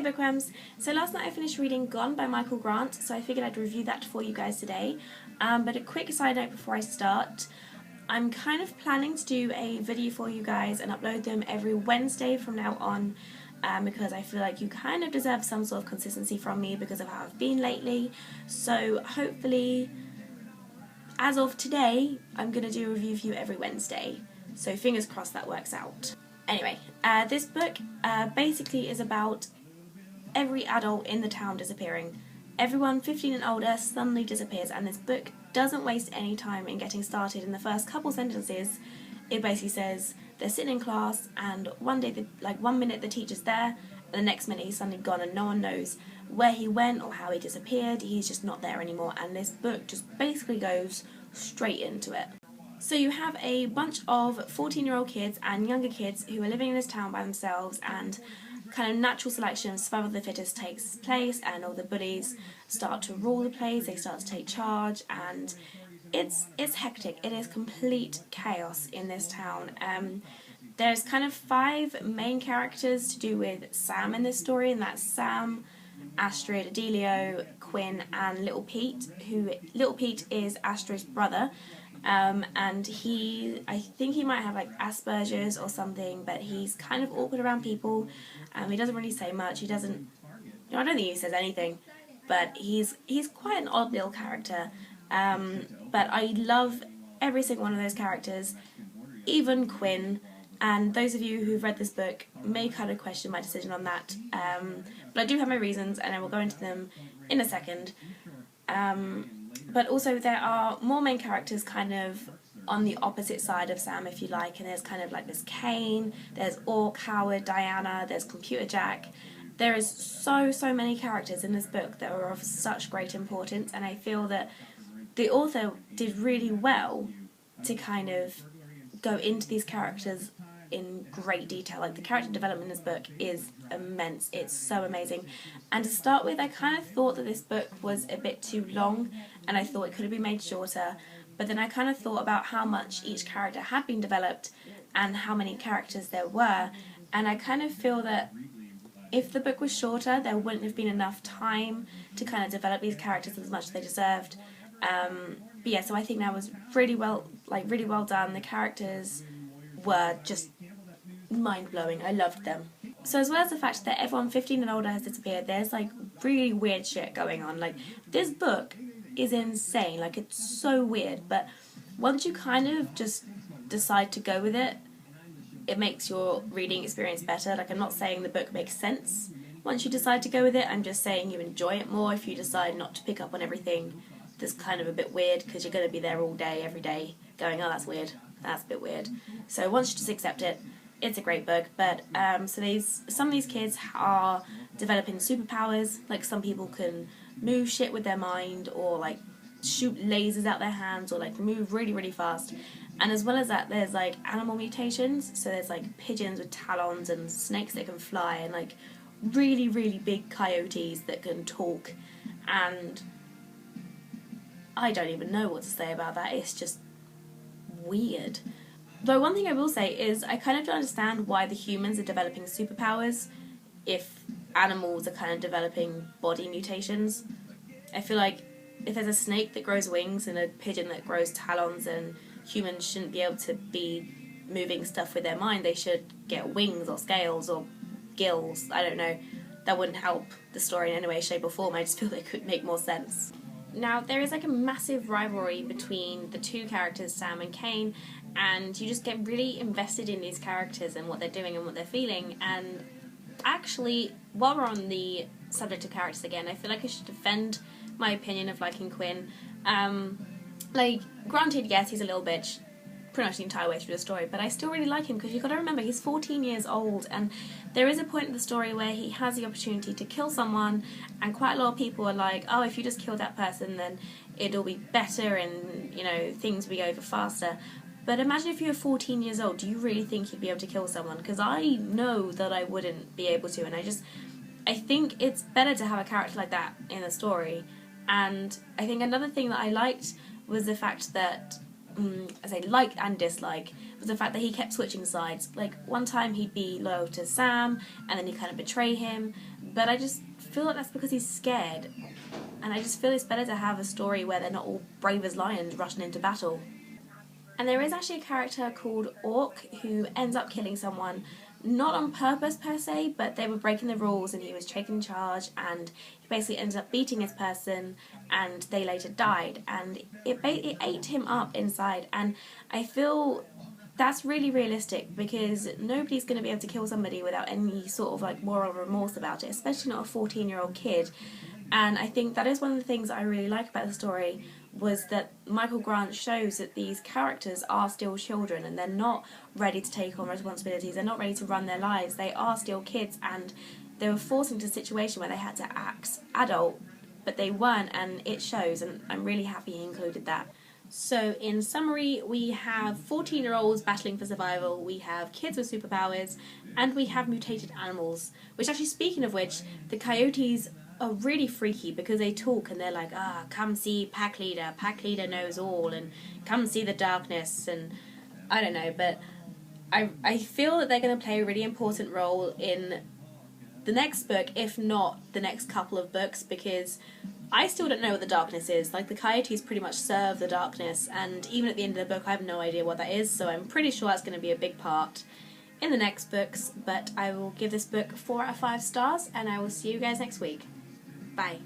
Bookworms. So last night I finished reading Gone by Michael Grant, so I figured I'd review that for you guys today. But a quick side note before I start, I'm kind of planning to do a video for you guys and upload them every Wednesday from now on, because I feel like you kind of deserve some sort of consistency from me because of how I've been lately. So hopefully, as of today, I'm going to do a review for you every Wednesday. So fingers crossed that works out. Anyway, this book basically is about every adult in the town disappearing. Everyone 15 and older suddenly disappears, and this book doesn't waste any time in getting started. In the first couple sentences, it basically says they're sitting in class, and one day, like 1 minute the teacher's there, and the next minute he's suddenly gone, and no one knows where he went or how he disappeared. He's just not there anymore, and this book just basically goes straight into it. So you have a bunch of 14-year-old kids and younger kids who are living in this town by themselves, and kind of natural selection, survival of the fittest takes place, and all the bullies start to rule the place, they start to take charge, and it's hectic. It is complete chaos in this town. There's kind of 5 main characters to do with Sam in this story, and that's Sam, Astrid, Adelio, Quinn, and Little Pete. Little Pete is Astrid's brother. And I think he might have like Asperger's or something, but he's kind of awkward around people. He doesn't really say much. He doesn't, I don't think he says anything, but he's quite an odd little character. But I love every single one of those characters, even Quinn. And those of you who've read this book may kind of question my decision on that. But I do have my reasons, and I will go into them in a second. But also there are more main characters kind of on the opposite side of Sam, if you like, and there's kind of like this Kane, there's Orc, Howard, Diana, there's Computer Jack. There is so many characters in this book that are of such great importance, and I feel that the author did really well to kind of go into these characters in great detail. Like, the character development in this book is immense. It's so amazing. And to start with, I kind of thought that this book was a bit too long, and I thought it could have been made shorter, but then I kind of thought about how much each character had been developed and how many characters there were, and I kind of feel that if the book was shorter, there wouldn't have been enough time to kind of develop these characters as much as they deserved. But yeah, so I think that was really well done. The characters were just mind-blowing. I loved them. So as well as the fact that everyone 15 and older has disappeared, there's like really weird shit going on. Like, this book is insane. Like, it's so weird, but once you kind of just decide to go with it, it makes your reading experience better. Like, I'm not saying the book makes sense once you decide to go with it, I'm just saying you enjoy it more if you decide not to pick up on everything that's kind of a bit weird, because you're going to be there all day, every day, going, oh, that's weird, that's a bit weird. So once you just accept it, it's a great book. But so some of these kids are developing superpowers. Like, some people can move shit with their mind, or like shoot lasers out their hands, or like move really fast. And as well as that, there's like animal mutations. So there's like pigeons with talons, and snakes that can fly, and like really big coyotes that can talk. And I don't even know what to say about that. It's just weird. Though one thing I will say is I kind of don't understand why the humans are developing superpowers if animals are kind of developing body mutations. I feel like if there's a snake that grows wings and a pigeon that grows talons, and humans shouldn't be able to be moving stuff with their mind, they should get wings or scales or gills. I don't know. That wouldn't help the story in any way, shape or form. I just feel like it could make more sense. Now, there is like a massive rivalry between the two characters, Sam and Kane, and you just get really invested in these characters and what they're doing and what they're feeling. And actually, while we're on the subject of characters again, I feel like I should defend my opinion of liking Quinn. Like, granted, yes, he's a little bitch pretty much the entire way through the story, but I still really like him, because you've got to remember he's 14 years old, and there is a point in the story where he has the opportunity to kill someone, and quite a lot of people are like, oh, if you just kill that person then it'll be better, and you know, things will be over faster. But imagine if you were 14 years old, do you really think you'd be able to kill someone? Because I know that I wouldn't be able to, and I think it's better to have a character like that in a story. And I think another thing that I liked was the fact that I say like and dislike, was the fact that he kept switching sides. Like, one time he'd be loyal to Sam, and then he'd kind of betray him, but I just feel like that's because he's scared, and I just feel it's better to have a story where they're not all brave as lions rushing into battle. And there is actually a character called Orc who ends up killing someone, not on purpose per se, but they were breaking the rules and he was taking charge, and he basically ended up beating his person, and they later died, and it ate him up inside. And I feel that's really realistic, because nobody's going to be able to kill somebody without any sort of like moral remorse about it, especially not a 14-year-old kid. And I think that is one of the things I really like about the story, was that Michael Grant shows that these characters are still children and they're not ready to take on responsibilities, they're not ready to run their lives, they are still kids, and they were forced into a situation where they had to act adult, but they weren't, and it shows, and I'm really happy he included that. So in summary, we have 14-year-olds battling for survival, we have kids with superpowers, and we have mutated animals, which actually, speaking of which, the coyotes are really freaky because they talk and they're like, come see Pack Leader knows all, and come see the darkness, and I don't know, but I feel that they're going to play a really important role in the next book, if not the next couple of books, because I still don't know what the darkness is. Like, the coyotes pretty much serve the darkness, and even at the end of the book I have no idea what that is, so I'm pretty sure that's going to be a big part in the next books. But I will give this book 4 out of 5 stars, and I will see you guys next week. Bye.